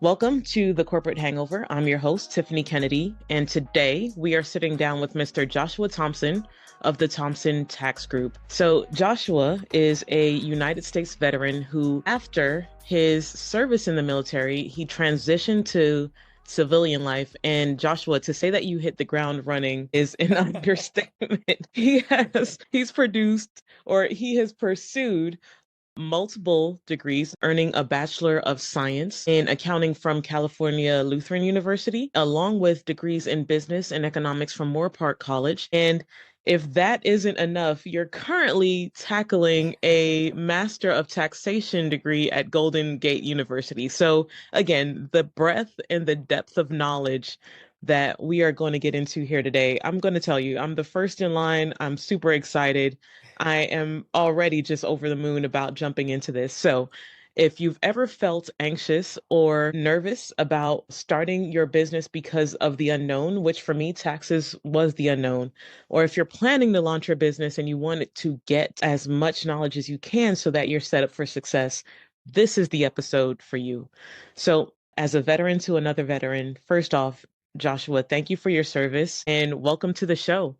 Welcome to the Corporate Hangover. I'm your host, Tiffany Kennedy, and today we are sitting down with Mr. Joshua Thompson of the Thompson Tax Group. So, Joshua is a United States veteran who, after his service in the military, he transitioned to civilian life. And Joshua, to say that you hit the ground running is an understatement. He's produced or he has pursued multiple degrees, earning a Bachelor of Science in Accounting from California Lutheran University, along with degrees in Business and Economics from Moorpark College. And if that isn't enough, you're currently tackling a Master of Taxation degree at Golden Gate University. So, again, the breadth and the depth of knowledge that we are going to get into here today, I'm going to tell you, I'm the first in line. I'm super excited. I am already just over the moon about jumping into this. So, if you've ever felt anxious or nervous about starting your business because of the unknown, which for me, taxes was the unknown, or if you're planning to launch your business and you want it to get as much knowledge as you can so that you're set up for success, this is the episode for you. So, as a veteran to another veteran, first off, Joshua, thank you for your service and welcome to the show.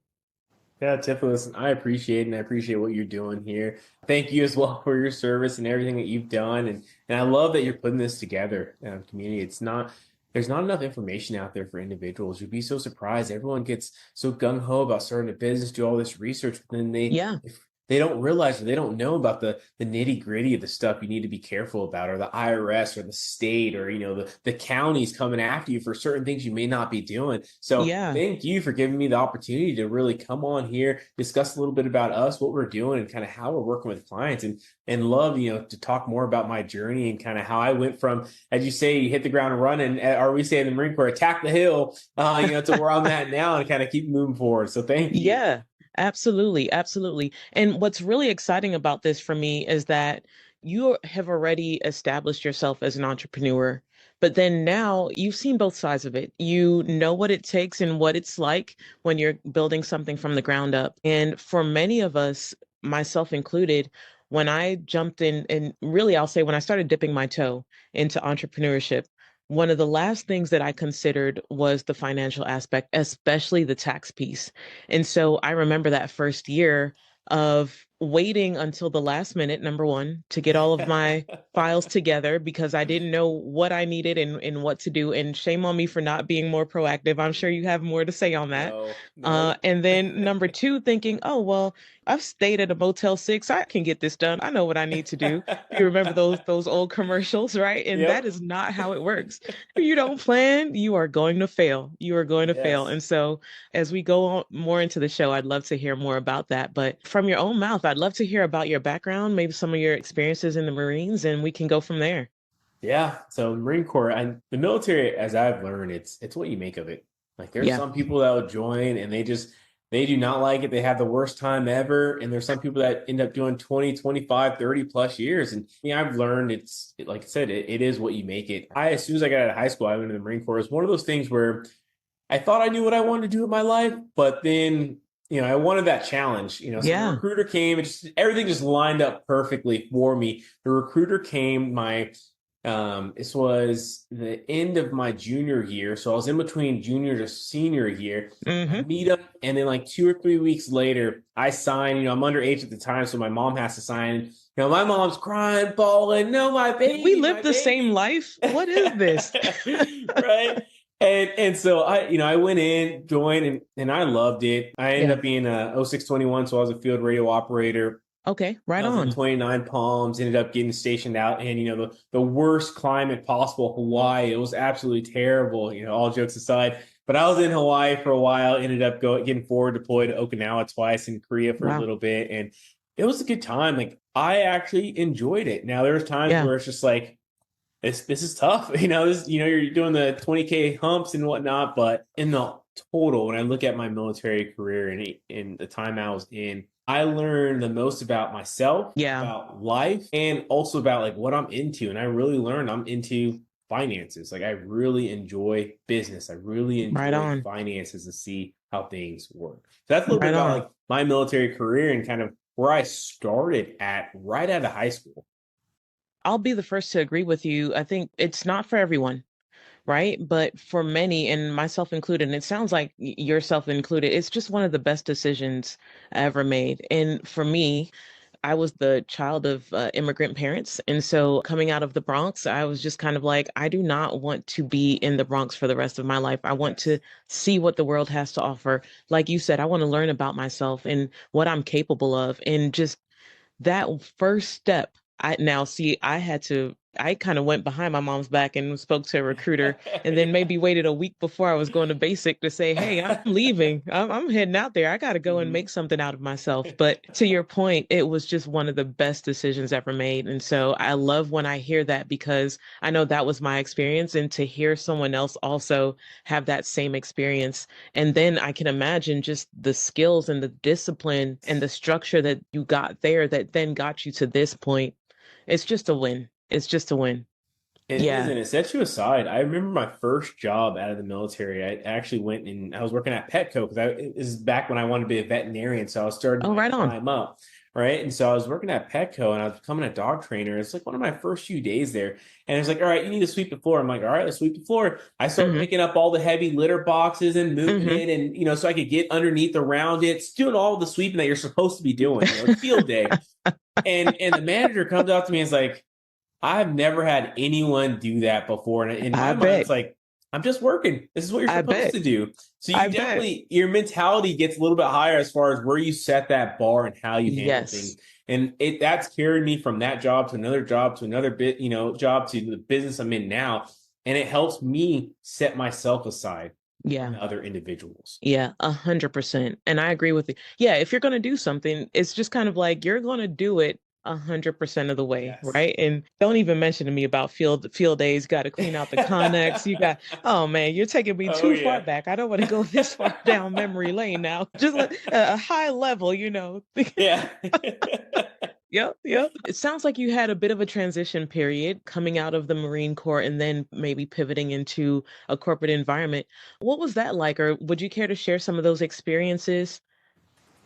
Yeah, Tiffany, listen, I appreciate it and I appreciate what you're doing here. Thank you as well for your service and everything that you've done. And I love that you're putting this together, community. There's not enough information out there for individuals. You'd be so surprised. Everyone gets so gung-ho about starting a business, do all this research, but then Yeah. if they don't realize or they don't know about the nitty-gritty of the stuff you need to be careful about, or the IRS or the state or the counties coming after you for certain things you may not be doing. So Yeah. thank you for giving me the opportunity to really come on here, discuss a little bit about us, what we're doing, and kind of how we're working with clients, and love, to talk more about my journey and kind of how I went from, as you say, you hit the ground running, or we say in the Marine Corps, attack the hill, to where I'm at now and kind of keep moving forward. So thank you. Yeah, absolutely. Absolutely. And what's really exciting about this for me is that you have already established yourself as an entrepreneur, but then now you've seen both sides of it. You know what it takes and what it's like when you're building something from the ground up. And for many of us, myself included, when I jumped in, and really I'll say when I started dipping my toe into entrepreneurship, one of the last things that I considered was the financial aspect, especially the tax piece. And so I remember that first year of waiting until the last minute, number one, to get all of my files together because I didn't know what I needed and what to do. And shame on me for not being more proactive. I'm sure you have more to say on that. No, nope. And then number two, thinking, oh, well, I've stayed at a Motel 6. I can get this done. I know what I need to do. You remember those old commercials, right? And that Yep. is not how it works. If you don't plan, you are going to fail. You are going to fail. Yes. And so as we go on more into the show, I'd love to hear more about that. But from your own mouth, I'd love to hear about your background, maybe some of your experiences in the Marines, and we can go from there. Yeah. So Marine Corps and the military, as I've learned, it's what you make of it. Like there's Yeah. some people that will join and they do not like it. They have the worst time ever. And there's some people that end up doing 20, 25, 30 plus years. And yeah, I've learned like I said, it is what you make it. As soon as I got out of high school, I went to the Marine Corps. It was one of those things where I thought I knew what I wanted to do with my life, but then, I wanted that challenge, so the Yeah. recruiter came, everything just lined up perfectly for me. The recruiter came, this was the end of my junior year. So I was in between junior to senior year. I Hmm. meet up, and then like 2 or 3 weeks later, I sign, I'm underage at the time. So my mom has to sign, my mom's crying, bawling, no, my Did we baby, live my the same baby. life? What is this? Right. And so I went in, joined, and I loved it. I ended Yeah. up being a 0621, so I was a field radio operator. Okay. Right I was in on. 29 Palms, ended up getting stationed out in, the worst climate possible, Hawaii. It was absolutely terrible, all jokes aside. But I was in Hawaii for a while, ended up getting forward deployed to Okinawa twice, and Korea for a Wow. little bit. And it was a good time. Like I actually enjoyed it. Now there's times Yeah. where it's just like, this is tough. You're doing the 20K humps and whatnot, but in the total, when I look at my military career and in the time I was in, I learned the most about myself, Yeah. about life, and also about like what I'm into. And I really learned I'm into finances. Like I really enjoy business. I really Right enjoy on. finances and see how things work. So that's a little bit Right about on. like my military career and kind of where I started at right out of high school. I'll be the first to agree with you. I think it's not for everyone. right? But for many, and myself included, and it sounds like yourself included, it's just one of the best decisions I ever made. And for me, I was the child of immigrant parents. And so coming out of the Bronx, I was just kind of like, I do not want to be in the Bronx for the rest of my life. I want to Yes. see what the world has to offer. Like you said, I want to learn about myself and what I'm capable of. And just that first step, I now see I kind of went behind my mom's back and spoke to a recruiter and then Yeah. maybe waited a week before I was going to basic to say, hey, I'm leaving. I'm heading out there. I got to go and Mhm. make something out of myself. But to your point, it was just one of the best decisions ever made. And so I love when I hear that because I know that was my experience. And to hear someone else also have that same experience, and then I can imagine just the skills and the discipline and the structure that you got there that then got you to this point. It's just a win. It's just a win. It is, Yeah. and it sets you aside. I remember my first job out of the military. I actually went and I was working at Petco because this is back when I wanted to be a veterinarian. So I was starting to Oh, like right on. climb up, right? And so I was working at Petco and I was becoming a dog trainer. It's like one of my first few days there. And it's like, all right, you need to sweep the floor. I'm like, all right, let's sweep the floor. I start Hmm. picking up all the heavy litter boxes and moving Hmm. it, and so I could get underneath around it, doing all the sweeping that you're supposed to be doing. It's field day. And the manager comes up to me and is like, I've never had anyone do that before. And in I my mind, it's bet. like, I'm just working. This is what you're I supposed bet. to do. So I you bet. definitely, your mentality gets a little bit higher as far as where you set that bar and how you handle things. Yes. And that's carried me from that job to another job to another bit, job to the business I'm in now. And it helps me set myself aside from Yeah. the other individuals. Yeah, 100%. And I agree with you. Yeah, if you're going to do something, it's just kind of like you're going to do it 100% of the way, Yes. right? And don't even mention to me about field days. Got to clean out the Connex. You got, oh man, you're taking me Oh too far yeah. back. I don't want to go this far down memory lane now. Just like a high level. Yeah. Yep, yep. It sounds like you had a bit of a transition period coming out of the Marine Corps and then maybe pivoting into a corporate environment. What was that like? Or would you care to share some of those experiences?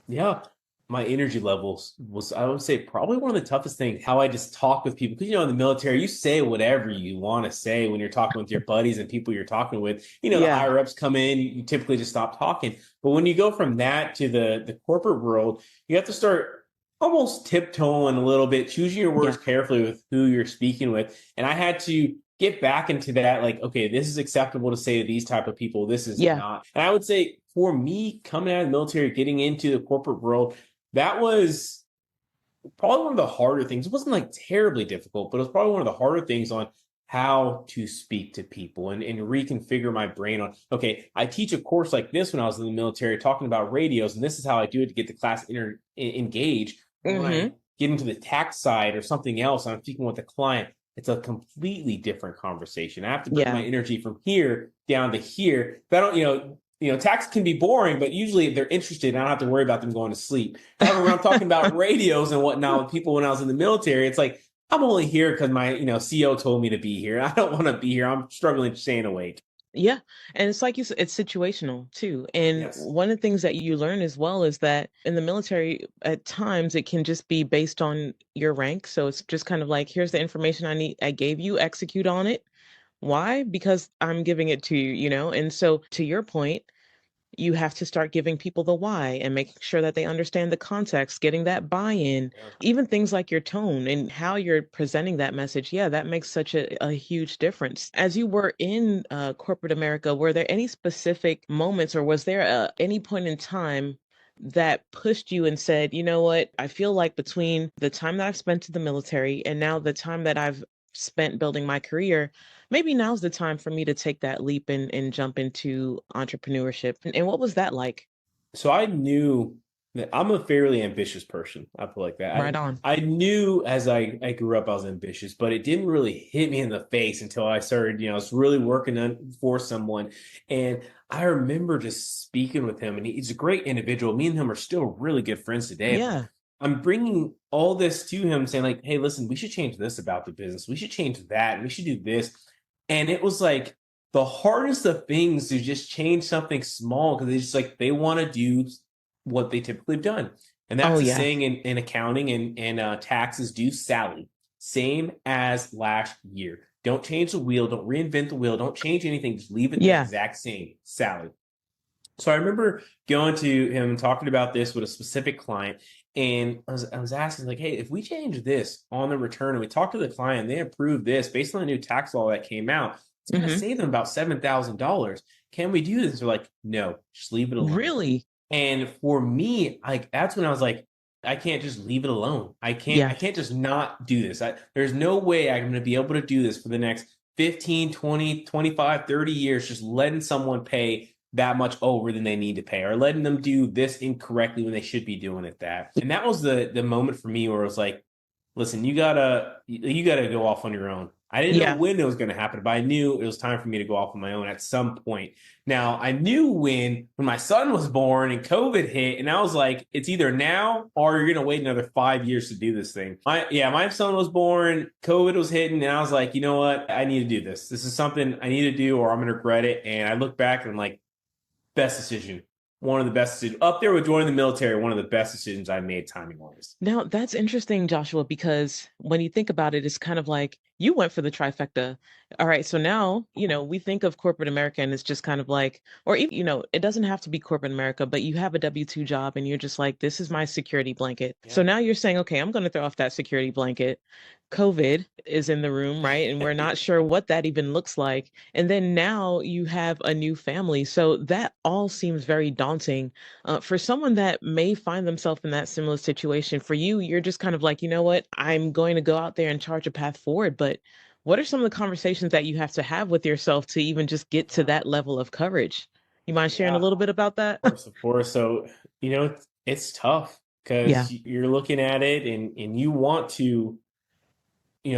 Yeah, my energy levels was, I would say, probably one of the toughest things. How I just talk with people, because in the military, you say whatever you want to say when you're talking with your buddies and people you're talking with. The Yeah, higher ups come in, you typically just stop talking. But when you go from that to the corporate world, you have to start almost tiptoeing a little bit, choosing your yeah, words carefully with who you're speaking with. And I had to get back into that, like, okay, this is acceptable to say to these type of people, this is yeah, not. And I would say for me, coming out of the military, getting into the corporate world, that was probably one of the harder things. It wasn't like terribly difficult, but it was probably one of the harder things on how to speak to people and reconfigure my brain on, okay, I teach a course like this when I was in the military talking about radios, and this is how I do it to get the class engaged. But when I mm-hmm, get into the tax side or something else, I'm speaking with the client, it's a completely different conversation. I have to bring my yeah, energy from here down to here. If I don't, tax can be boring, but usually if they're interested, I don't have to worry about them going to sleep. However, when I'm talking about radios and whatnot with people when I was in the military, it's like, I'm only here because my, CO told me to be here. I don't want to be here. I'm struggling staying awake. yeah. And it's like you said, it's situational too. And Yes. one of the things that you learn as well is that in the military, at times it can just be based on your rank. So it's just kind of like, here's the information I gave you, execute on it. Why? Because I'm giving it to you. And so to your point, you have to start giving people the why and making sure that they understand the context, getting that buy-in, Yeah. even things like your tone and how you're presenting that message. Yeah, that makes such a huge difference. As you were in corporate America, were there any specific moments or was there any point in time that pushed you and said, you know what, I feel like between the time that I've spent in the military and now the time that I've spent building my career, maybe now's the time for me to take that leap and jump into entrepreneurship. And what was that like? So I knew that I'm a fairly ambitious person. I put it like that. Right on. I knew as I grew up I was ambitious, but it didn't really hit me in the face until I started, I was really working for someone. And I remember just speaking with him, and he's a great individual. Me and him are still really good friends today. But Yeah. I'm bringing all this to him, saying like, "Hey, listen, we should change this about the business. We should change that. And we should do this." And it was like the hardest of things to just change something small because it's just like they want to do what they typically have done. And Oh, that's a yeah. saying in accounting and taxes, do Sally, same as last year. Don't change the wheel. Don't reinvent the wheel. Don't change anything. Just leave it the Yeah. exact same salary. So I remember going to him and talking about this with a specific client. And I was asking, like, hey, if we change this on the return and we talk to the client, they approve this based on the new tax law that came out, it's going to Hmm. save them about $7,000. Can we do this? They're like, no, just leave it alone. Really? And for me, like, that's when I was like, I can't just leave it alone. I can't, Yeah. I can't just not do this. There's no way I'm going to be able to do this for the next 15, 20, 25, 30 years, just letting someone pay that much over than they need to pay, or letting them do this incorrectly when they should be doing it that. And that was the moment for me where it was like, listen, you gotta go off on your own. I didn't know Yeah. when it was going to happen, but I knew it was time for me to go off on my own at some point. Now, I knew when my son was born and COVID hit, and I was like, it's either now or you're going to wait another 5 years to do this thing. My son was born, COVID was hitting, and I was like, you know what? I need to do this. This is something I need to do or I'm going to regret it. And I look back and I'm like, best decision. One of the best decisions. Up there with joining the military, one of the best decisions I made timing wise. Now, that's interesting, Joshua, because when you think about it, it's kind of like you went for the trifecta. All right, so now, we think of corporate America and it's just kind of like, or even, it doesn't have to be corporate America, but you have a W-2 job and you're just like, this is my security blanket. So Yeah. now you're saying, okay, I'm going to throw off that security blanket. COVID is in the room, right? And we're not sure what that even looks like. And then now you have a new family. So that all seems very daunting for someone that may find themselves in that similar situation. For you, you're just kind of like, you know what? I'm going to go out there and charge a path forward. But what are some of the conversations that you have to have with yourself to even just get to Yeah. that level of courage? You mind sharing a Yeah. little bit about that? Of course. So, it's tough Yeah. because you're looking at it and you want to,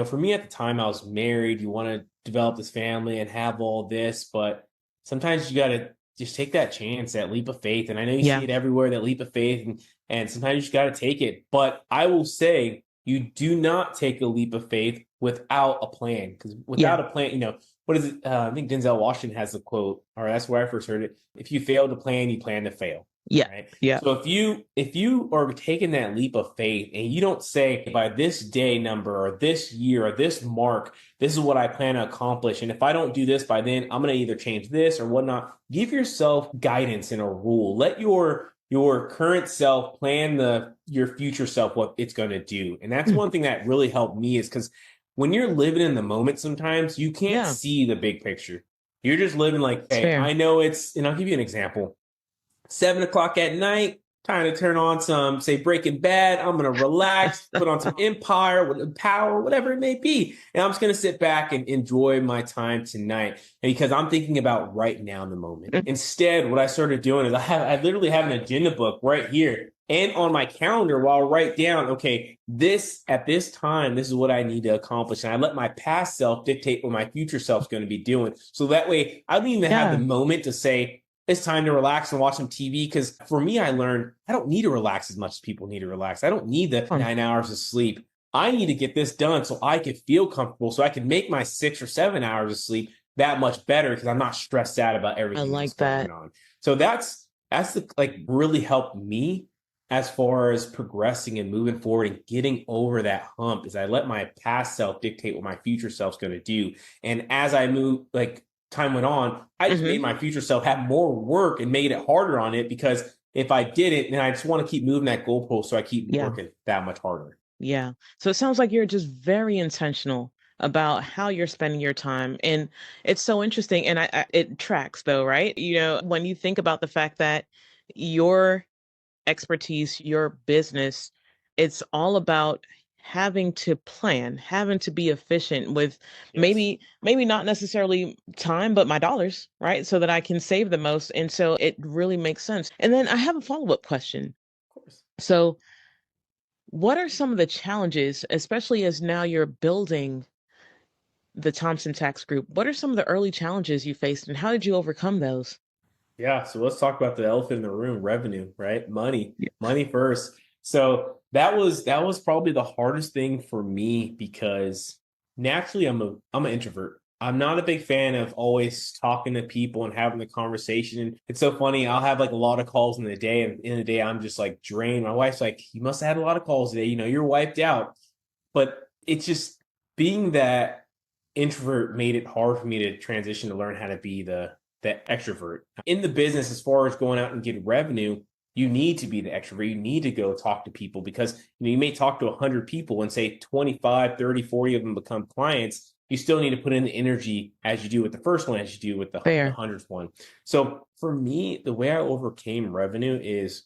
for me at the time, I was married. You want to develop this family and have all this, but sometimes you got to just take that chance, that leap of faith. And I know you see Yeah. it everywhere, that leap of faith, and sometimes you just got to take it. But I will say, you do not take a leap of faith without a plan, because Yeah. without a plan, what is it? I think Denzel Washington has the quote, or that's where I first heard it. If you fail to plan, you plan to fail. Yeah. Right. Yeah. So if you are taking that leap of faith and you don't say by this day number or this year or this mark, this is what I plan to accomplish. And if I don't do this by then, I'm going to either change this or whatnot. Give yourself guidance and a rule. Let your current self plan your future self, what it's going to do. And that's Mm. one thing that really helped me, is because when you're living in the moment, sometimes you can't Yeah. see the big picture. You're just living like, It's hey, fair. I know and I'll give you an example. 7 o'clock at night, time to turn on some, say, Breaking Bad. I'm going to relax, put on some Empire, Power, whatever it may be. And I'm just going to sit back and enjoy my time tonight. And because I'm thinking about right now in the moment. Mm. Instead, what I started doing is I literally have an agenda book right here and on my calendar where I'll write down, okay, at this time, this is what I need to accomplish. And I let my past self dictate what my future self's going to be doing. So that way I don't even have the Yeah. moment to say, it's time to relax and watch some TV. Because for me, I learned I don't need to relax as much as people need to relax. I don't need the 9 hours of sleep. I need to get this done so I can feel comfortable, so I can make my 6 or 7 hours of sleep that much better, because I'm not stressed out about I everything that's like going that. on. So that's really helped me as far as progressing and moving forward and getting over that hump, is I let my past self dictate what my future self's going to do. And as I move, time went on, I just Hmm. made my future self have more work and made it harder on it, because if I didn't, then I just want to keep moving that goalpost, so I keep Yeah. working that much harder. Yeah. So it sounds like you're just very intentional about how you're spending your time. And it's so interesting. And it tracks though, right? When you think about the fact that your expertise, your business, it's all about having to plan, having to be efficient with Yes. maybe not necessarily time, but my dollars, right? So that I can save the most. And so it really makes sense. And then I have a follow-up question. Of course. So what are some of the challenges, especially as now you're building the Thompson Tax Group? What are some of the early challenges you faced and how did you overcome those? Yeah, so let's talk about the elephant in the room, revenue, right? Money, Yeah. money first. So that was probably the hardest thing for me, because naturally I'm an introvert. I'm not a big fan of always talking to people and having the conversation. And it's so funny. I'll have a lot of calls in the day, and in the day I'm just drained. My wife's like, "You must have had a lot of calls today. You're wiped out." But it's just being that. introvert made it hard for me to transition to learn how to be the extrovert. In the business, as far as going out and getting revenue, you need to be the extrovert. You need to go talk to people because you may talk to 100 people and say 25, 30, 40 of them become clients. You still need to put in the energy as you do with the first one, as you do with the Fair. 100th one. So for me, the way I overcame revenue is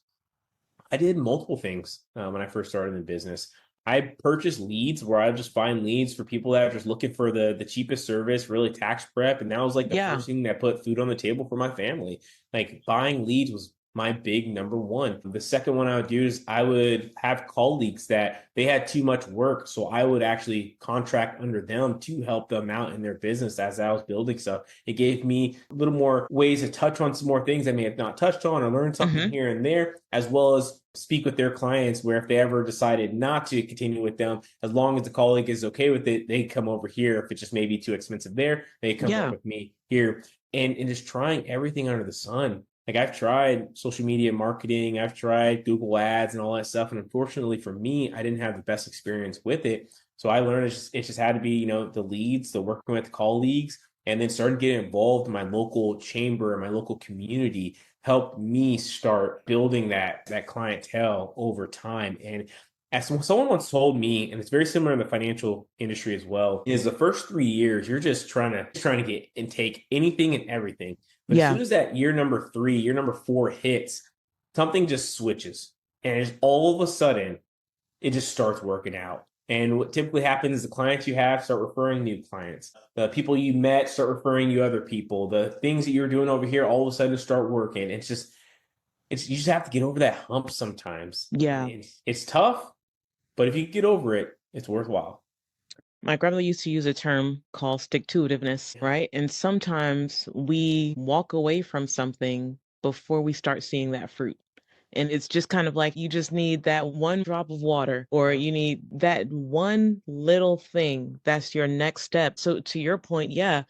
I did multiple things when I first started in the business. I purchased leads where I would just find leads for people that are just looking for the cheapest service, really tax prep. And that was like the Yeah. first thing that put food on the table for my family. Like buying leads was my big number one. The second one I would do is I would have colleagues that they had too much work. So I would actually contract under them to help them out in their business as I was building stuff. It gave me a little more ways to touch on some more things I may have not touched on or learn something here and there, as well as speak with their clients where if they ever decided not to continue with them, as long as the colleague is okay with it, they come over here. If it just may be too expensive there, they come work with me here. And just trying everything under the sun. Like I've tried social media marketing, I've tried Google ads and all that stuff. And unfortunately for me, I didn't have the best experience with it. So I learned it just had to be, the leads, the working with colleagues, and then started getting involved in my local chamber, my local community, helped me start building that clientele over time. And as someone once told me, and it's very similar in the financial industry as well, is the first 3 years, you're just trying to get and take anything and everything. But as soon as that year number 3, year number 4 hits, something just switches. And it's all of a sudden, it just starts working out. And what typically happens is the clients you have start referring new clients. The people you met start referring you other people. The things that you're doing over here all of a sudden start working. You just have to get over that hump sometimes. Yeah. It's tough, but if you get over it, it's worthwhile. My grandmother used to use a term called stick-to-itiveness, right? And sometimes we walk away from something before we start seeing that fruit. And it's just kind of like you just need that one drop of water, or you need that one little thing that's your next step. So to your point, yeah,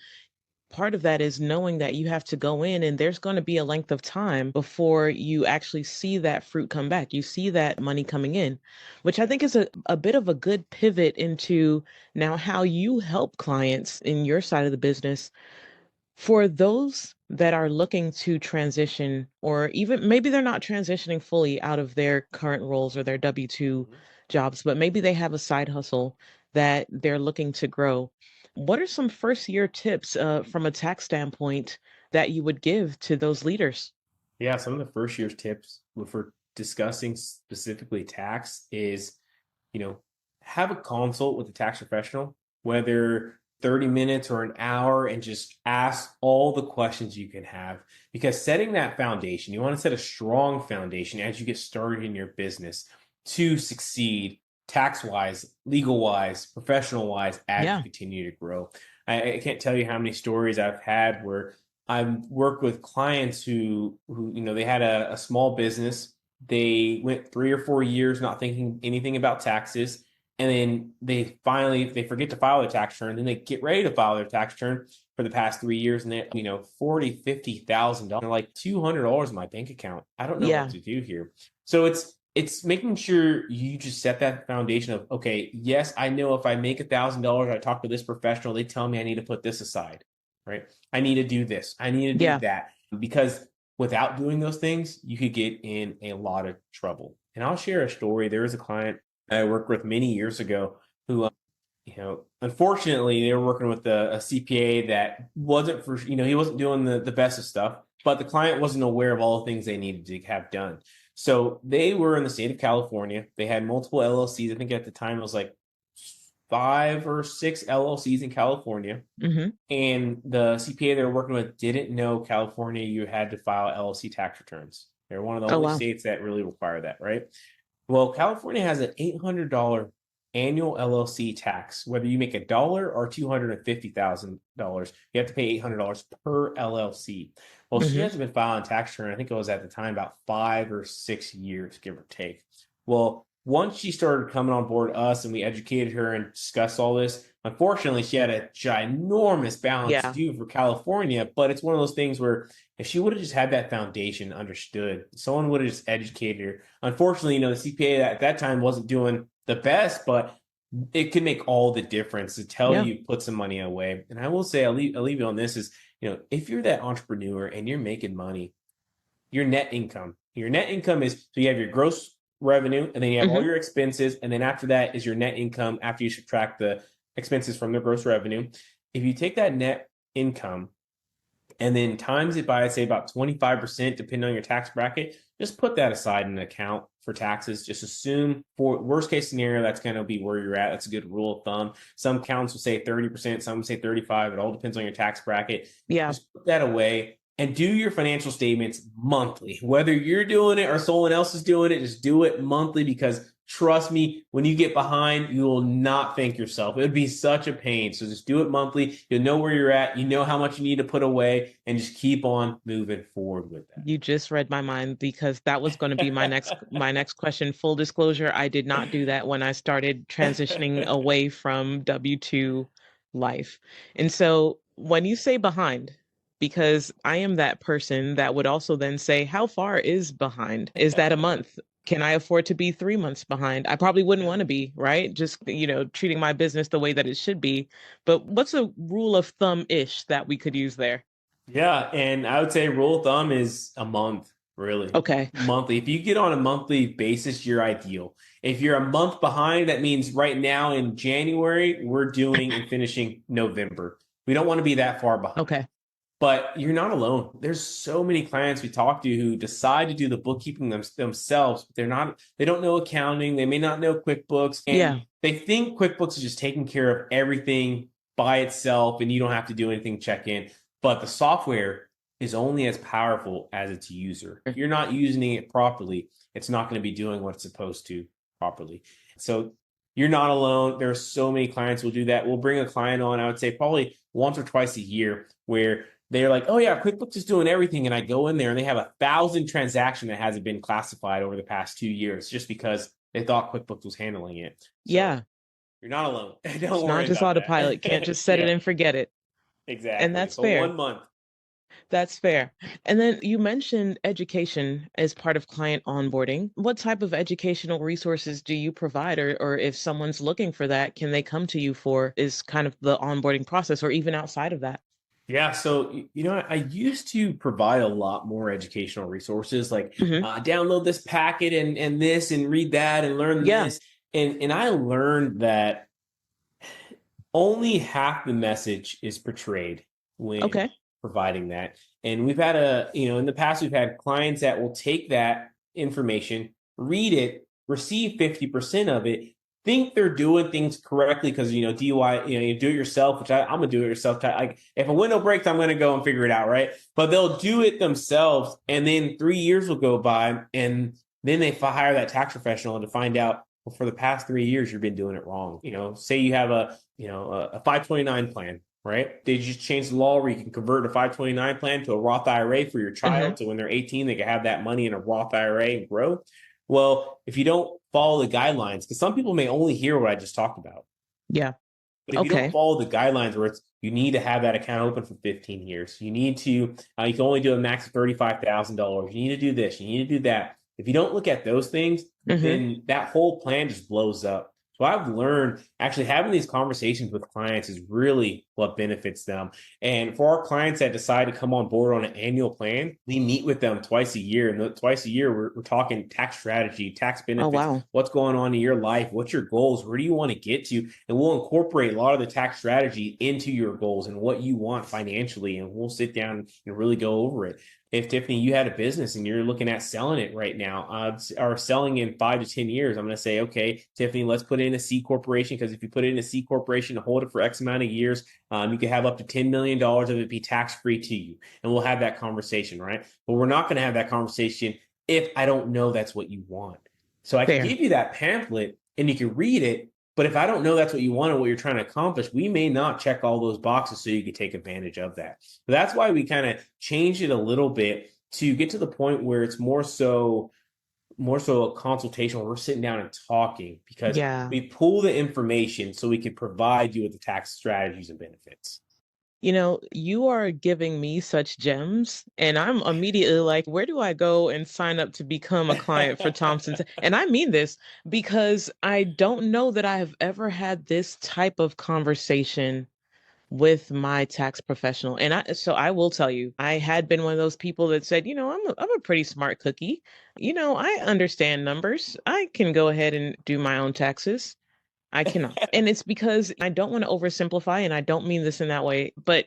part of that is knowing that you have to go in and there's going to be a length of time before you actually see that fruit come back. You see that money coming in, which I think is a bit of a good pivot into now how you help clients in your side of the business. For those that are looking to transition, or even maybe they're not transitioning fully out of their current roles or their W-2 jobs, but maybe they have a side hustle that they're looking to grow. What are some first year tips from a tax standpoint that you would give to those leaders? Yeah, some of the first year's tips for discussing specifically tax is, have a consult with a tax professional, whether 30 minutes or an hour, and just ask all the questions you can have. Because setting that foundation, you want to set a strong foundation as you get started in your business to succeed tax wise, legal wise, professional wise, as you continue to grow. I can't tell you how many stories I've had where I've worked with clients who they had a small business. They went 3 or 4 years not thinking anything about taxes. And then they forget to file their tax return. Then they get ready to file their tax return for the past 3 years. And they, $40,000, $50,000, like $200 in my bank account. I don't know what to do here. So it's making sure you just set that foundation of, okay, yes, I know if I make $1,000, I talk to this professional, they tell me I need to put this aside, right? I need to do this. I need to do that. Because without doing those things, you could get in a lot of trouble. And I'll share a story. There was a client I worked with many years ago who, unfortunately, they were working with a CPA that wasn't he wasn't doing the best of stuff, but the client wasn't aware of all the things they needed to have done. So they were in the state of California. They had multiple LLCs. I think at the time it was like 5 or 6 LLCs in California. And the CPA they were working with didn't know California, you had to file LLC tax returns. They're one of the only states that really require that, right? Well, California has an $800 annual LLC tax. Whether you make $1 or $250,000, you have to pay $800 per LLC. Well, she hasn't been filing tax return. I think it was at the time about 5 or 6 years, give or take. Well, once she started coming on board us and we educated her and discussed all this, unfortunately, she had a ginormous balance due for California. But it's one of those things where if she would have just had that foundation understood, someone would have just educated her. Unfortunately, the CPA at that time wasn't doing the best, but it can make all the difference to tell Yeah. you put some money away. And I will say, I'll leave you on this is, if you're that entrepreneur and you're making money, your net income is, so you have your gross revenue and then you have all Hmm. your expenses. And then after that is your net income after you subtract the expenses from the gross revenue. If you take that net income and then times it by, I'd say about 25%, depending on your tax bracket, just put that aside in an account for taxes. Just assume for worst case scenario, that's going to be where you're at. That's a good rule of thumb. Some accounts will say 30%, some will say 35. It all depends on your tax bracket. Yeah. Just put that away and do your financial statements monthly. Whether you're doing it or someone else is doing it, just do it monthly, because trust me, when you get behind, you will not thank yourself. It would be such a pain. So just do it monthly. You'll know where you're at. You know how much you need to put away, and just keep on moving forward with You just read my mind because that was going to be my next question. Full disclosure, I did not do that when I started transitioning that. away from W-2 life. And so when you say behind, because I am that person that would also then say, how far is behind? Is that a month? Can I afford to be 3 months behind? I probably wouldn't want to be, right? Just, treating my business the way that it should be. But what's a rule of thumb-ish that we could use there? Yeah, and I would say rule of thumb is a month, really. Okay. Monthly. If you get on a monthly basis, you're ideal. If you're a month behind, that means right now in January, we're doing and finishing November. We don't want to be that far behind. Okay. But you're not alone. There's so many clients we talk to who decide to do the bookkeeping themselves, but they don't know accounting. They may not know QuickBooks, Yeah. and they think QuickBooks is just taking care of everything by itself and you don't have to do anything check in. But the software is only as powerful as its user. If you're not using it properly, it's not going to be doing what it's supposed to properly. So you're not alone. There are so many clients who will do that. We'll bring a client on, I would say probably once or twice a year, where they're like, oh yeah, QuickBooks is doing everything. And I go in there and they have 1,000 transaction that hasn't been classified over the past 2 years just because they thought QuickBooks was handling it. So Yeah. you're not alone. Don't It's not worry just about autopilot. Can't that. just set it Yeah, and forget it. And exactly. that's So fair. 1 month. That's fair. And then you mentioned education as part of client onboarding. What type of educational resources do you provide? Or if someone's looking for that, can they come to you for is kind of the onboarding process or even outside of that? Yeah, so I used to provide a lot more educational resources, like Hmm. download this packet and this and read that and learn Yeah. this. And I learned that only half the message is portrayed when Okay. providing that. And we've had in the past, we've had clients that will take that information, read it, receive 50% of it, think they're doing things correctly because, DIY, you do it yourself, which I'm a do it yourself type. Like if a window breaks, I'm going to go and figure it out. Right. But they'll do it themselves. And then 3 years will go by and then they hire that tax professional to find out, well, for the past 3 years, you've been doing it wrong. Say you have a 529 plan, right? They just changed the law where you can convert a 529 plan to a Roth IRA for your Hmm. child. So when they're 18, they can have that money in a Roth IRA and grow. Well, if you don't follow the guidelines, because some people may only hear what I just talked about, Yeah. but if you don't Okay. follow the guidelines where you need to have that account open for 15 years, you can only do a max of $35,000. You need to do this, you need to do that. If you don't look at those things, Hmm. then that whole plan just blows up. So I've learned actually having these conversations with clients is really what benefits them. And for our clients that decide to come on board on an annual plan, we meet with them twice a year. And twice a year, we're talking tax strategy, tax Oh, benefits, wow. what's going on in your life, what's your goals, where do you want to get to? And we'll incorporate a lot of the tax strategy into your goals and what you want financially. And we'll sit down and really go over it. If Tiffany, you had a business and you're looking at selling it right now, or selling in 5 to 10 years, I'm going to say, okay, Tiffany, let's put in a C corporation, because if you put it in a C corporation and hold it for X amount of years, you could have up to $10 million of it be tax free to you, and we'll have that conversation, right? But we're not going to have that conversation if I don't know that's what you want. So I can Fair. give you that pamphlet and you can read it, but if I don't know that's what you want and what you're trying to accomplish, we may not check all those boxes so you can take advantage of that. So that's why we kind of changed it a little bit to get to the point where it's more so a consultation where we're sitting down and talking, because Yeah. we pull the information so we can provide you with the tax strategies and benefits. you are giving me such gems, and I'm immediately like, where do I go and sign up to become a client for Thompson's? And I mean this because I don't know that I have ever had this type of conversation with my tax professional. And so I will tell you, I had been one of those people that said, I'm a pretty smart cookie. I understand numbers. I can go ahead and do my own taxes. I cannot. And it's because I don't want to oversimplify, and I don't mean this in that way, but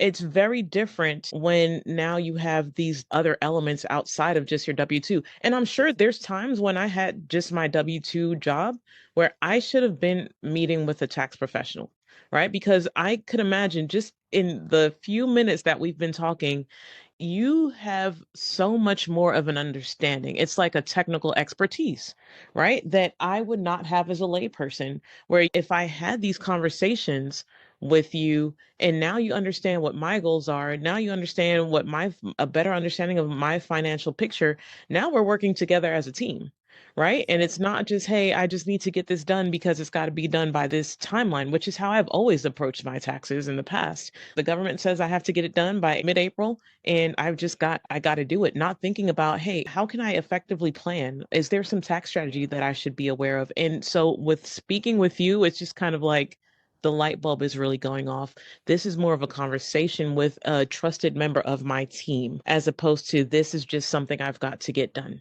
it's very different when now you have these other elements outside of just your W 2. And I'm sure there's times when I had just my W 2 job where I should have been meeting with a tax professional, right? Because I could imagine just in the few minutes that we've been talking, you have so much more of an understanding. It's like a technical expertise, right? That I would not have as a layperson. Where if I had these conversations with you, and now you understand what my goals are, now you understand what a better understanding of my financial picture. Now we're working together as a team. Right. And it's not just, hey, I just need to get this done because it's got to be done by this timeline, which is how I've always approached my taxes in the past. The government says I have to get it done by mid-April, and I got to do it, not thinking about, hey, how can I effectively plan? Is there some tax strategy that I should be aware of? And so with speaking with you, it's just kind of like the light bulb is really going off. This is more of a conversation with a trusted member of my team, as opposed to this is just something I've got to get done.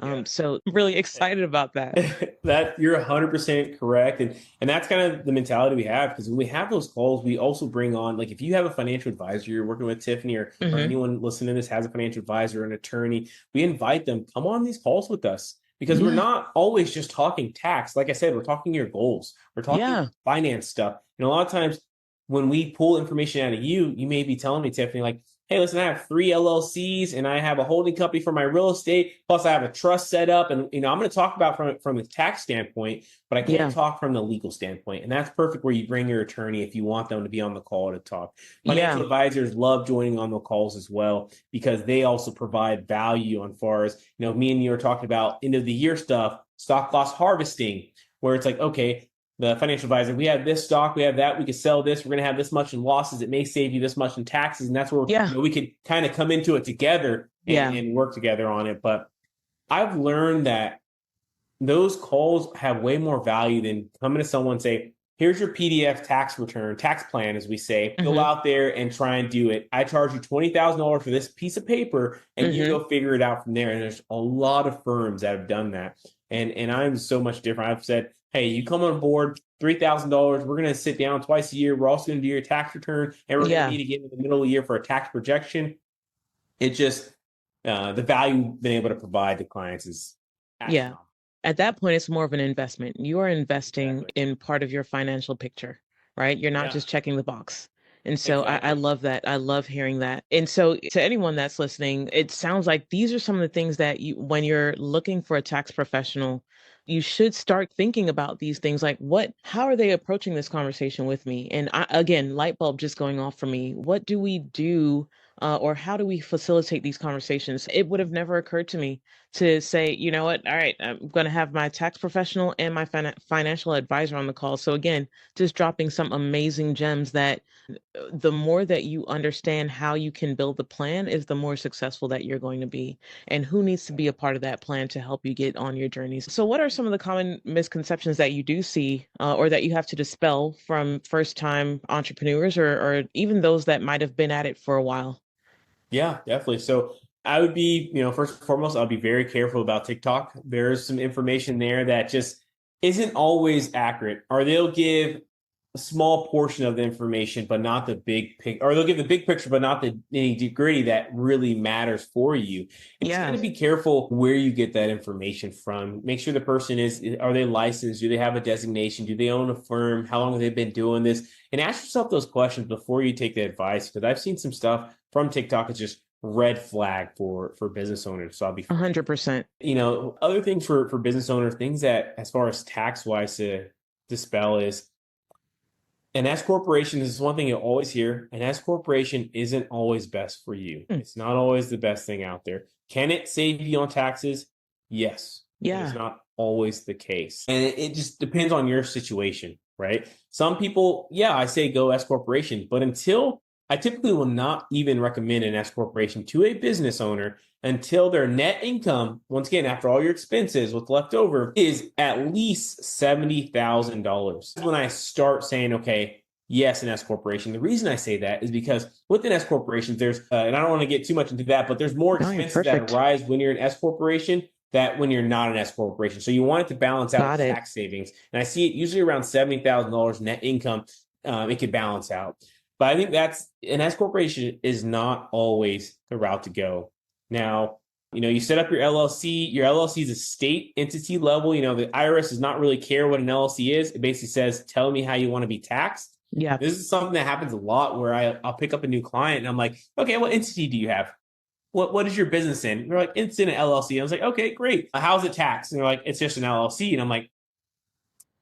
Yeah. So I'm really excited about that. That you're 100% correct. And that's kind of the mentality we have, because when we have those calls, we also bring on, like, if you have a financial advisor, you're working with Tiffany, or Hmm. anyone listening to this has a financial advisor or an attorney, we invite them, come on these calls with us, because we're Yeah. not always just talking tax. Like I said, we're talking your goals, we're talking Yeah. finance stuff. And a lot of times when we pull information out of you, you may be telling me, Tiffany, like, hey, listen, I have 3 LLCs and I have a holding company for my real estate. Plus, I have a trust set up. And, I'm going to talk about from the tax standpoint, but I can't Yeah. talk from the legal standpoint. And that's perfect where you bring your attorney if you want them to be on the call to talk. Financial Yeah. advisors love joining on the calls as well, because they also provide value on far as, me and you are talking about end of the year stuff, stock loss harvesting, where it's like, okay, the financial advisor, we have this stock, we have that, we could sell this, we're going to have this much in losses, it may save you this much in taxes. And that's where, Yeah. we could kind of come into it together and, Yeah. work together on it. But I've learned that those calls have way more value than coming to someone and say, here's your PDF tax return, tax plan, as we say. Go Hmm. out there and try and do it. I charge you $20,000 for this piece of paper, and you Hmm. go figure it out from there. And there's a lot of firms that have done that. And I'm so much different. I've said, hey, you come on board, $3,000. We're going to sit down twice a year. We're also going to do your tax return, and we're going to Yeah. meet again in the middle of the year for a tax projection. It just, the value we've been able to provide to clients is Yeah. astronomical. At that point, it's more of an investment. You are investing Exactly. in part of your financial picture, right? You're not Yeah, just checking the box. And so I exactly. love that. I love hearing that. And so to anyone that's listening, it sounds like these are some of the things that when you're looking for a tax professional, you should start thinking about these things like how are they approaching this conversation with me? And again, light bulb just going off for me. What do we do? Or how do we facilitate these conversations? It would have never occurred to me to say, you know what, all right, I'm going to have my tax professional and my financial advisor on the call. So again, just dropping some amazing gems that the more that you understand how you can build the plan is the more successful that you're going to be, and who needs to be a part of that plan to help you get on your journeys. So what are some of the common misconceptions that you do see, or that you have to dispel from first time entrepreneurs, or even those that might have been at it for a while? Yeah, definitely. So I would be, first and foremost, I'll be very careful about TikTok. There's some information there that just isn't always accurate, or they'll give a small portion of the information, but not the big pic, or they'll give the big picture, but not the nitty gritty that really matters for you. And just got Yeah. to be careful where you get that information from. Make sure the person are they licensed? Do they have a designation? Do they own a firm? How long have they been doing this? And ask yourself those questions before you take the advice, because I've seen some stuff from TikTok. It's just red flag for business owners. So I'll be, 100%. other things for business owners, things that as far as tax wise to dispel is, an S corporation, this is one thing you'll always hear. An S corporation isn't always best for you. Mm. It's not always the best thing out there. Can it save you on taxes? Yes, but it's Yeah. not always the case. And it just depends on your situation. right? Some people, yeah, I say go S corporation, but I typically will not even recommend an S corporation to a business owner until their net income, once again, after all your expenses, what's left over, is at least $70,000. When I start saying, okay, yes, an S corporation. The reason I say that is because with an S corporation, there's, and I don't want to get too much into that, but there's more No, you're expenses that perfect. arise when you're an S corporation that when you're not an S corporation. So you want it to balance out Got with it. tax savings. And I see it usually around $70,000 net income. It could balance out. But I think that's an S corporation is not always the route to go. Now, you set up your LLC. Your LLC is a state entity level. The IRS does not really care what an LLC is. It basically says, tell me how you want to be taxed. Yeah. This is something that happens a lot where I'll pick up a new client and I'm like, okay, what entity do you have? What is your business in? They're like, it's in an LLC. I was like, okay, great. How's it taxed? And they're like, it's just an LLC. And I'm like,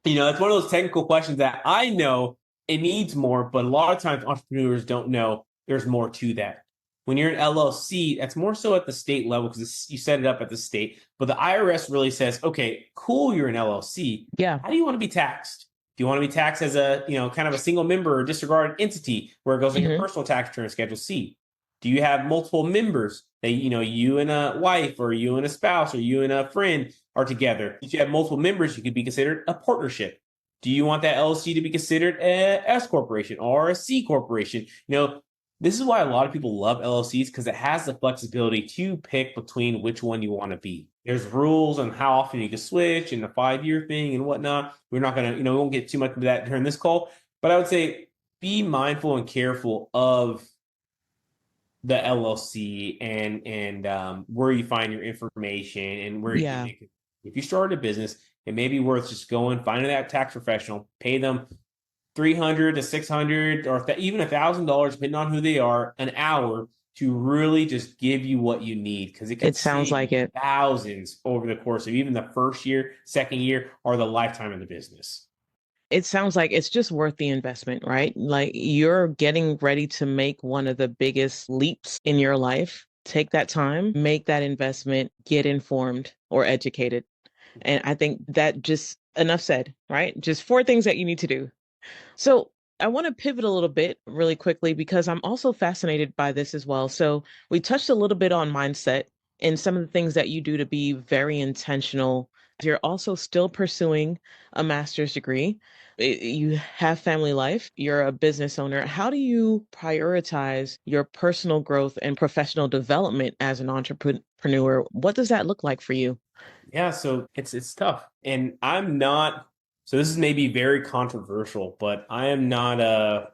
it's one of those technical questions that I know it needs more, but a lot of times entrepreneurs don't know there's more to that. When you're an LLC, that's more so at the state level because you set it up at the state. But the IRS really says, okay, cool, you're an LLC. Yeah. How do you want to be taxed? Do you want to be taxed as a, kind of a single member or disregarded entity where it goes on your personal tax return, Schedule C? Do you have multiple members that, you and a wife or you and a spouse or you and a friend are together? If you have multiple members, you could be considered a partnership. Do you want that LLC to be considered a S corporation or a C corporation? This is why a lot of people love LLCs because it has the flexibility to pick between which one you want to be. There's rules on how often you can switch and the 5-year thing and whatnot. We're not going to, we won't get too much into that during this call, but I would say be mindful and careful of the LLC and where you find your information and where you Yeah. make it. If you started a business, it may be worth just going, finding that tax professional, pay them $300 to $600 or even $1,000, depending on who they are, an hour to really just give you what you need because it can It sounds save like you it. thousands over the course of even the first year, second year, or the lifetime of the business. It sounds like it's just worth the investment, right? Like you're getting ready to make one of the biggest leaps in your life. Take that time, make that investment, get informed or educated. And I think that just enough said, right? Just 4 things that you need to do. So I want to pivot a little bit really quickly because I'm also fascinated by this as well. So we touched a little bit on mindset and some of the things that you do to be very intentional. You're also still pursuing a master's degree. You have family life. You're a business owner. How do you prioritize your personal growth and professional development as an entrepreneur? What does that look like for you? Yeah, so it's tough. And I'm not so this is maybe very controversial, but I'm not a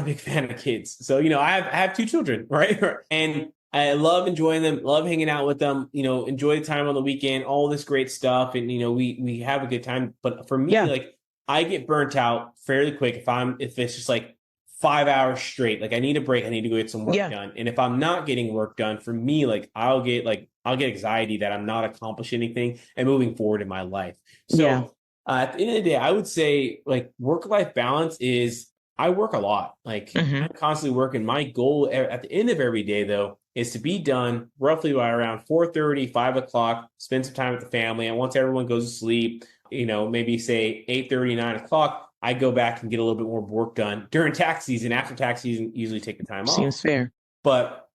big fan of kids. So, I have 2 children, right? And I love enjoying them, love hanging out with them, enjoy the time on the weekend, all this great stuff. And, we have a good time. But for me, Yeah. like I get burnt out fairly quick if it's just like 5 hours straight. Like I need a break. I need to go get some work Yeah. done. And if I'm not getting work done, for me, I'll get anxiety that I'm not accomplishing anything and moving forward in my life. Yeah. So at the end of the day, I would say like work-life balance is I work a lot. Like Hmm. I'm constantly working. My goal at the end of every day, though, is to be done roughly by around 4:30, 5 o'clock, spend some time with the family. And once everyone goes to sleep, maybe say 8:30, 9 o'clock, I go back and get a little bit more work done during tax season. After tax season, usually take the time off. Seems fair. But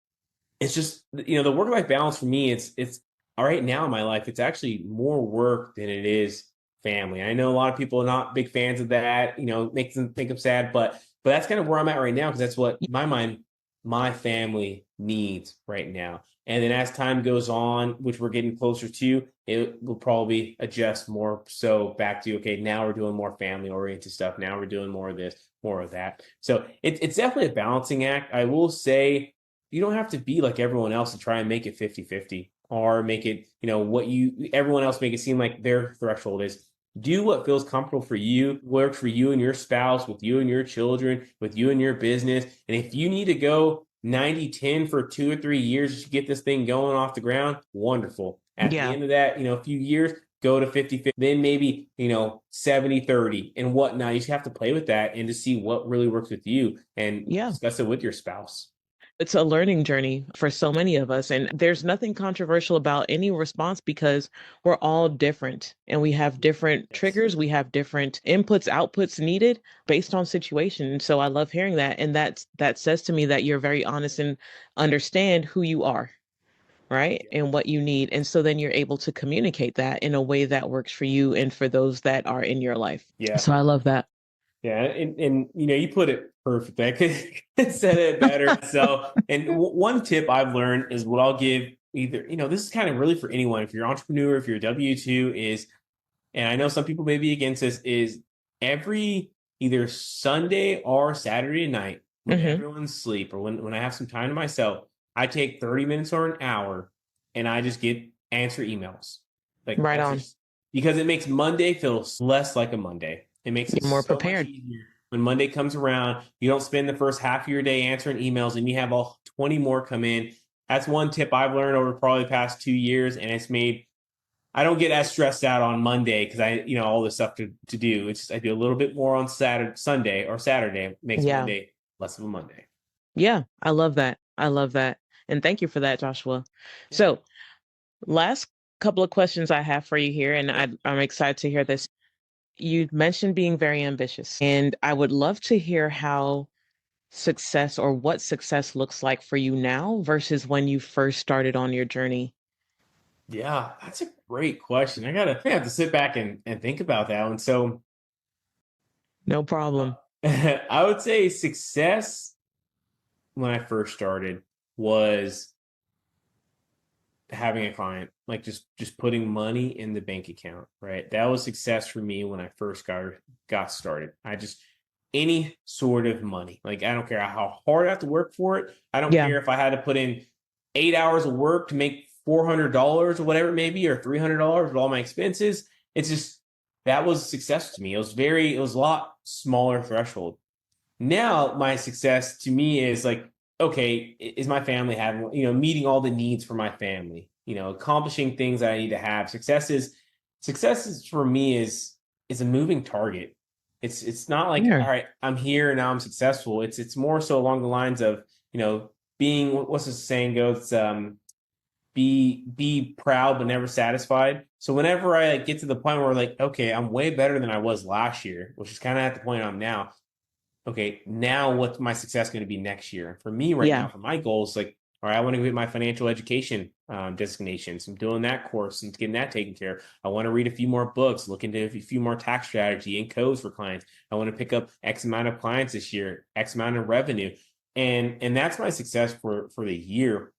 it's just, the work-life balance for me, it's all right now in my life, it's actually more work than it is family. I know a lot of people are not big fans of that, makes them think I'm sad, but that's kind of where I'm at right now because that's what my mind, my family needs right now. And then as time goes on, which we're getting closer to, it will probably adjust more so back to, okay, now we're doing more family oriented stuff. Now we're doing more of this, more of that. So it's definitely a balancing act. I will say you don't have to be like everyone else to try and make it 50-50 or make it, everyone else make it seem like their threshold is. Do what feels comfortable for you, work for you and your spouse, with you and your children, with you and your business. And if you need to go 90-10 for 2 or 3 years to get this thing going off the ground, wonderful. At the Yeah. end of that, a few years, go to 50-50, then maybe, 70-30 and whatnot. You just have to play with that and to see what really works with you and Yeah. discuss it with your spouse. It's a learning journey for so many of us. And there's nothing controversial about any response because we're all different and we have different Yes. triggers. We have different inputs, outputs needed based on situation. So I love hearing that. And that says to me that you're very honest and understand who you are, right? Yeah. And what you need. And so then you're able to communicate that in a way that works for you and for those that are in your life. Yeah. So I love that. Yeah, and you put it perfect. I could said it better. So, and one tip I've learned is what I'll give either, this is kind of really for anyone. If you're an entrepreneur, if you're a W-2, is, and I know some people may be against this, is every either Sunday or Saturday night when Hmm. everyone's asleep or when I have some time to myself, I take 30 minutes or an hour and I just answer emails. Like Right that's on. just because it makes Monday feel less like a Monday. It makes it You're more so much prepared. easier when Monday comes around. You don't spend the first half of your day answering emails and you have all 20 more come in. That's one tip I've learned over probably the past 2 years, and it's made I don't get as stressed out on Monday because all this stuff to do. It's just I do a little bit more on Sunday or Saturday. It makes Yeah. Monday less of a Monday. Yeah. I love that. I love that. And thank you for that, Joshua. Yeah. So, last couple of questions I have for you here, and Sure. I'm excited to hear this. You mentioned being very ambitious, and I would love to hear how success or what success looks like for you now versus when you first started on your journey. Yeah, that's a great question. I have to sit back and think about that one. So No problem. I would say success when I first started was having a client, like just putting money in the bank account, right? That was success for me when I first got started. I just any sort of money. Like I don't care how hard I have to work for it. I don't Yeah. care if I had to put in 8 hours of work to make $400 or whatever it may be, or $300 with all my expenses. It's just that was success to me. It was a lot smaller threshold. Now my success to me is like, okay, is my family having, meeting all the needs for my family, accomplishing things that I need to have. Success is for me is a moving target. It's not like, Yeah. all right, I'm here and now I'm successful. It's more so along the lines of, being, what's the saying goes, be proud but never satisfied. So whenever I get to the point where like, okay, I'm way better than I was last year, which is kind of at the point I'm now. Okay, now what's my success going to be next year? For me right Yeah. now, for my goals, like, all right, I want to get my financial education designations. I'm doing that course and getting that taken care of. I want to read a few more books, look into a few more tax strategy and codes for clients. I want to pick up X amount of clients this year, X amount of revenue. And that's my success for the year.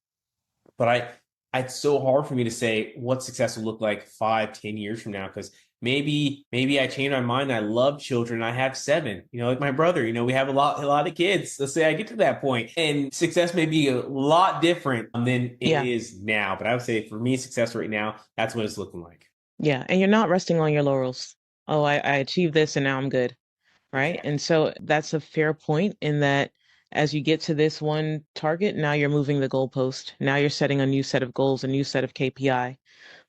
But it's so hard for me to say what success will look like 5, 10 years from now, because maybe I change my mind. I love children. I have seven, like my brother, we have a lot of kids. Let's say I get to that point and success may be a lot different than it Yeah. is now. But I would say for me, success right now, that's what it's looking like. Yeah. And you're not resting on your laurels. Oh, I achieved this and now I'm good. Right. Exactly. And so that's a fair point in that as you get to this one target, now you're moving the goalpost. Now you're setting a new set of goals, a new set of KPI.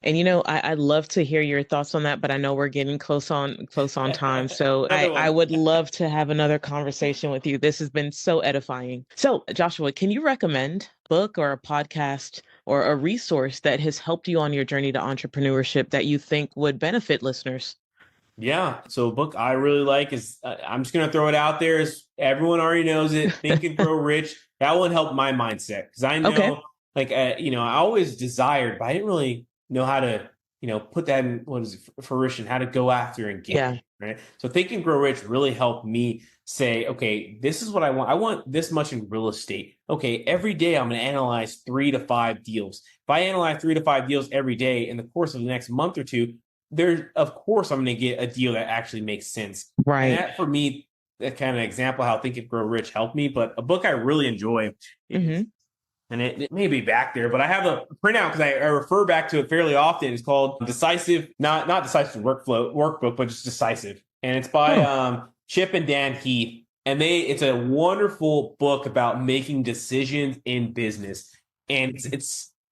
And I'd love to hear your thoughts on that, but I know we're getting close on time. So Another I one. would love to have another conversation with you. This has been so edifying. So, Joshua, can you recommend a book or a podcast or a resource that has helped you on your journey to entrepreneurship that you think would benefit listeners? Yeah. So a book I really like is I'm just gonna throw it out there. Is everyone already knows it? Think and Grow Rich. That one helped my mindset because I Okay. know, like, I always desired, but I didn't really know how to, put that in what is it, fruition, how to go after and get Yeah. it. Right. So Think and Grow Rich really helped me say, okay, this is what I want. I want this much in real estate. Okay, every day I'm going to analyze 3 to 5 deals. If I analyze 3 to 5 deals every day in the course of the next month or two, there, of course, I'm going to get a deal that actually makes sense. And Right. that, for me, that kind of example how Think and Grow Rich helped me. But a book I really enjoy is, Hmm. and it may be back there, but I have a printout because I refer back to it fairly often. It's called Decisive, not Decisive Workbook, but just Decisive, and it's by Oh, Chip and Dan Heath. And it's a wonderful book about making decisions in business, and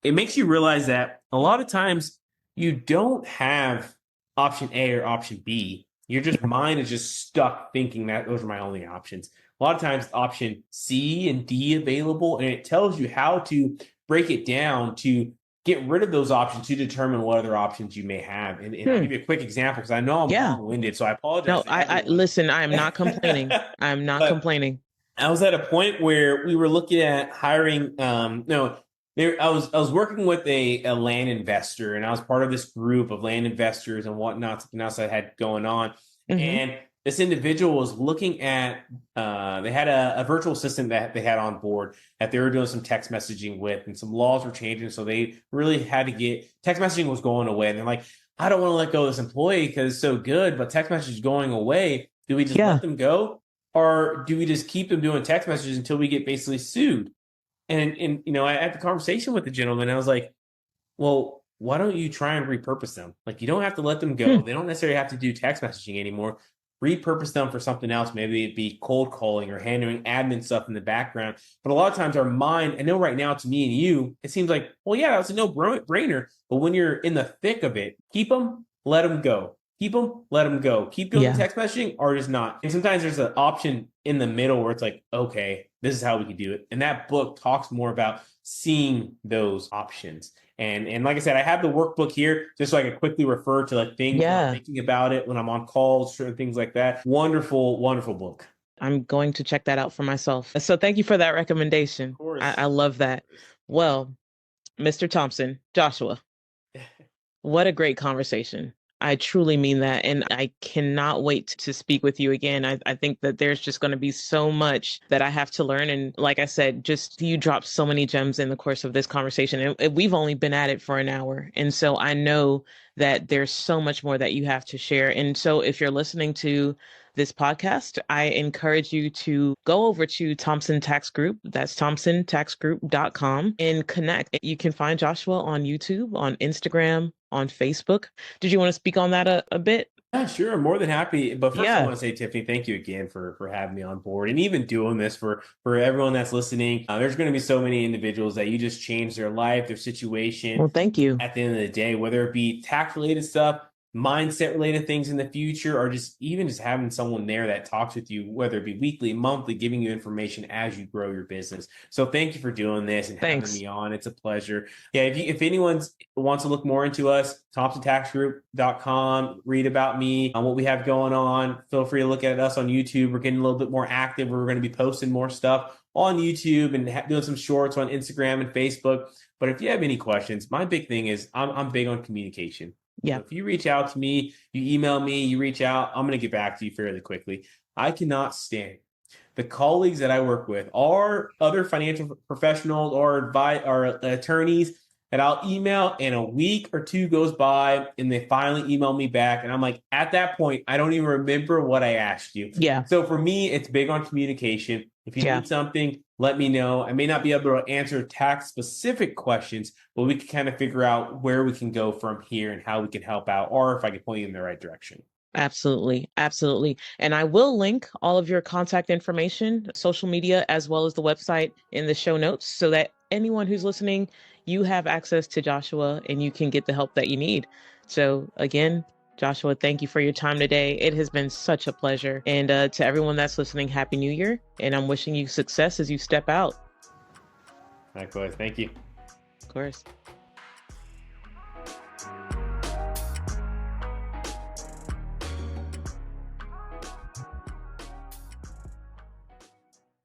it makes you realize that a lot of times you don't have option A or option B. Your just mind is just stuck thinking that those are my only options. a lot of times option C and D available, and it tells you how to break it down to get rid of those options to determine what other options you may have. And I'll give you a quick example because I know I'm long-winded, so I apologize. No, I listen, I am not complaining. I am not complaining. I was at a point where we were looking at hiring. I was working with a land investor, and I was part of this group of land investors and whatnot, something else I had going on. Mm-hmm. And this individual was looking at, they had a virtual assistant that they had on board that they were doing some text messaging with, and some laws were changing. So they really had to get, text messaging was going away. And they're like, I don't want to let go of this employee because it's so good, but text message is going away. Do we just let them go? Or do we just keep them doing text messages until we get basically sued? And I had the conversation with the gentleman. I was like, well, why don't you try and repurpose them? Like, you don't have to let them go. They don't necessarily have to do text messaging anymore. Repurpose them for something else. Maybe it'd be cold calling or handling admin stuff in the background. But a lot of times our mind, I know right now to me and you, it seems like, well, yeah, that's a no-brainer. But when you're in the thick of it, keep them, let them go. Keep them, let them go. Keep doing text messaging or just not. And sometimes there's an option in the middle where it's like, okay, this is how we can do it. And that book talks more about seeing those options. And like I said, I have the workbook here just so I can quickly refer to like things I'm thinking about it when I'm on calls, certain things like that. Wonderful, wonderful book. I'm going to check that out for myself. So thank you for that recommendation. Of course. I love that. Well, Mr. Thompson, Joshua, what a great conversation. I truly mean that. And I cannot wait to speak with you again. I think that there's just going to be so much that I have to learn. And like I said, just you dropped so many gems in the course of this conversation. And we've only been at it for an hour. And so I know that there's so much more that you have to share. And so if you're listening to this podcast, I encourage you to go over to Thompson Tax Group. That's thompsontaxgroup.com and connect. You can find Joshua on YouTube, on Instagram, on Facebook. Did you want to speak on that a bit? Yeah, sure. I'm more than happy. But first, I want to say, Tiffany, thank you again for having me on board and even doing this for everyone that's listening. There's going to be so many individuals that you just change their life, their situation. Well, thank you. At the end of the day, whether it be tax related stuff, mindset related things in the future, or just having someone there that talks with you, whether it be weekly, monthly, giving you information as you grow your business. So thank you for doing this and having me on. It's a pleasure. Yeah, if anyone wants to look more into us, thompsontaxgroup.com, read about me, on what we have going on. Feel free to look at us on YouTube. We're getting a little bit more active. We're going to be posting more stuff on YouTube and doing some shorts on Instagram and Facebook. But if you have any questions, my big thing is I'm big on communication. Yeah. So if you reach out to me, you email me, you reach out, I'm going to get back to you fairly quickly. I cannot stand the colleagues that I work with, or other financial professionals or attorneys that I'll email and a week or two goes by and they finally email me back. And I'm like, at that point, I don't even remember what I asked you. Yeah. So for me, it's big on communication. If you need something, let me know. I may not be able to answer tax specific questions, but we can kind of figure out where we can go from here and how we can help out, or if I can point you in the right direction. Absolutely. Absolutely. And I will link all of your contact information, social media, as well as the website in the show notes so that anyone who's listening, you have access to Joshua and you can get the help that you need. So again, Joshua, thank you for your time today. It has been such a pleasure. And to everyone that's listening, Happy New Year. And I'm wishing you success as you step out. Likewise. Thank you. Of course.